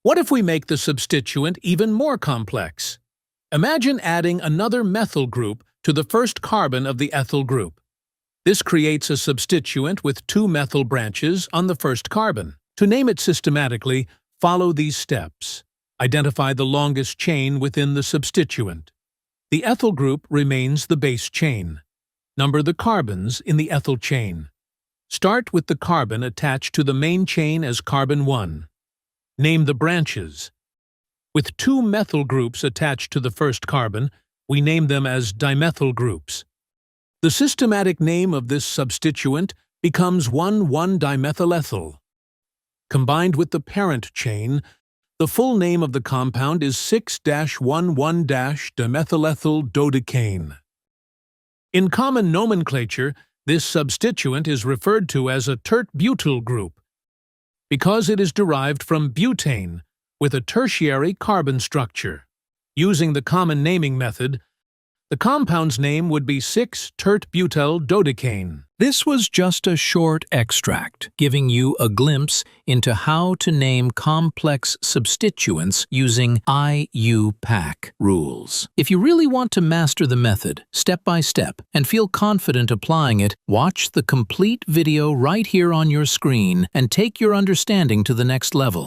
What if we make the substituent even more complex? Imagine adding another methyl group to the first carbon of the ethyl group. This creates a substituent with two methyl branches on the first carbon. To name it systematically, follow these steps. Identify the longest chain within the substituent. The ethyl group remains the base chain. Number the carbons in the ethyl chain. Start with the carbon attached to the main chain as carbon 1. Name the branches. With two methyl groups attached to the first carbon, we name them as dimethyl groups. The systematic name of this substituent becomes 1,1-dimethylethyl. Combined with the parent chain, the full name of the compound is 6-11-dimethylethyl dodecaine. In common nomenclature, this substituent is referred to as a tert-butyl group because it is derived from butane with a tertiary carbon structure. Using the common naming method, the compound's name would be 6-tert-butyl-dodecaine. This was just a short extract, giving you a glimpse into how to name complex substituents using IUPAC rules. If you really want to master the method, step by step, and feel confident applying it, watch the complete video right here on your screen and take your understanding to the next level.